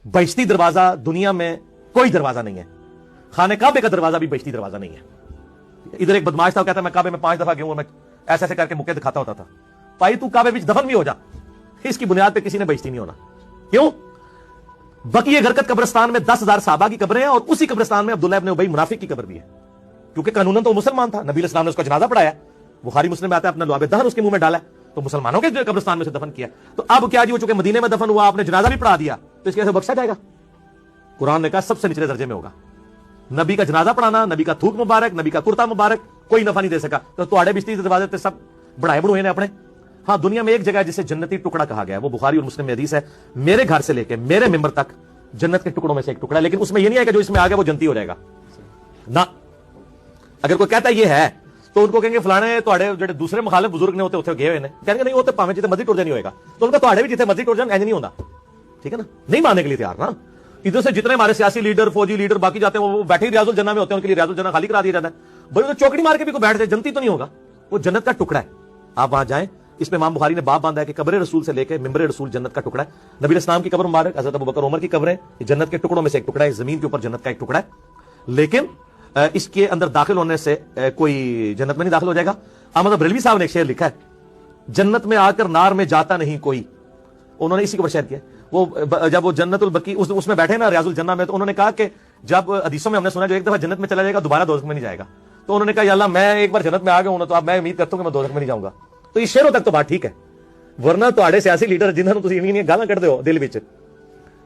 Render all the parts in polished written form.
बहिश्ती दरवाजा दुनिया में कोई दरवाजा नहीं है, खाने काबे का दरवाजा भी बहिश्ती दरवाजा नहीं है। इधर एक बदमाश था, कहता मैं काबे में 5 दफा गया हूं, मैं ऐसे ऐसे करके मुक्के दिखाता होता था। भाई तू काबे बीच दफन भी हो जा, इसकी बुनियाद पे किसी ने बहिश्ती नहीं होना। क्यों? बकी गरकत कब्रिस्तान में 10,000 साहबा की कब्रें हैं और उसी कब्रिस्तान में अब्दुल्लाह इब्न उबई मुनाफिक की कब्र भी है, क्योंकि कानूनन तो मुसलमान था। नबी अलैहिस्सलाम ने उसका जनाजा पढ़ाया, बुखारी मुस्लिम में आता है, अपना लुआब दहन उसके मुंह में डाला, तो मुसलमानों के कब्रिस्तान में से दफन किया। तो अब क्या जी, वो चूंकि मदीने में दफन हुआ, आपने जनाजा भी पढ़ा दिया, तो इसके बख्शा जाएगा? कुरान ने कहा सबसे निचले दर्जे में होगा। नबी का जनाजा पढ़ाना, नबी का थूक मुबारक, नबी का कुर्ता मुबारक कोई नफा नहीं दे सका। तो तुहाड़े बिस्ती दरवाजे ते सब बढ़ाए बढ़ुए ने अपने। हाँ, दुनिया में एक जगह जिसे जन्नती टुकड़ा कहा गया है, वो बुखारी और मुस्लिम में हदीस है, मेरे घर से लेके मेरे मेंबर तक जन्नत के टुकड़ों में से एक टुकड़ा है। लेकिन उसमें यह नहीं है कि जो इसमें आ गया वो जन्नती हो जाएगा ना। अगर कोई कहता है ये है, तो उनको कहेंगे फलाने तुहाड़े जो दूसरे मुखालिफ बुजुर्ग ने होते होते गए हुए ने, कहेंगे नहीं होते पावे जितने मर्जी टुर नहीं होगा, तो उनका तुहाड़े भी जितने मर्जी टुर जाए नहीं होता। ठीक है ना? नहीं मानने के लिए तैयार ना। इधर से जितने हमारे सियासी लीडर, फौजी लीडर बाकी जाते हैं, वो बैठे ही रियाजुल जन्नह में होते हैं, उनके लिए रियाजुल जन्नह खाली करा दिया जाता है। भाई तो चौकड़ी मार के भी कोई बैठ जाए, जन्नती तो नहीं होगा, वो जन्नत का टुकड़ा है। आप वहां जाएं, इसमें इमाम बुखारी ने बाब बांधा है कि कब्र रसूल से लेकर मिंबर रसूल जन्नत का टुकड़ा है। नबी इस्लाम की कब्र मुबारक, हजरत अबू बकर उमर की कब्र है, जन्नत के टुकड़ों में से एक टुकड़ा है, जमीन के ऊपर जन्नत का एक टुकड़ा है। लेकिन इसके अंदर दाखिल होने से कोई जन्नत में नहीं दाखिल हो जाएगा। अहमद बरेलवी साहब ने एक शेर लिखा है, जन्नत में आकर नार में जाता नहीं कोई। उन्होंने इसी को शेयर किया। वो जब वो जन्नतुल बकी उसमें बैठे ना रियाजुल जन्नह में, तो उन्होंने कहा कि जब हदीसों में हमने सुना जो एक दफा जन्नत में चला जाएगा दोबारा दोज़ख में नहीं जाएगा, तो उन्होंने कहा या अल्लाह मैं एक बार जन्नत में आ गया हूं ना, तो अब मैं उम्मीद करता हूं कि मैं दोज़ख में नहीं जाऊंगा। तो इस शेरों तक तो बात ठीक है, वरना तो सियासी लीडर जिन्होंने तुम इवें गालां कढ़दे हो दिल विच,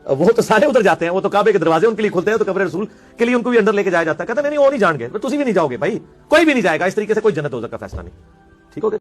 वो तो सारे उधर जाते हैं, वो तो काबे के दरवाजे उनके लिए खुलते हैं, तो कब्र रसूल के लिए उनको भी अंदर लेके जाया जाता है। कहते नहीं वो नहीं जाएंगे, तो तुम भी नहीं जाओगे भाई, कोई भी नहीं जाएगा। इस तरीके से कोई जन्नत दोज़ख का फैसला नहीं। ठीक हो गया?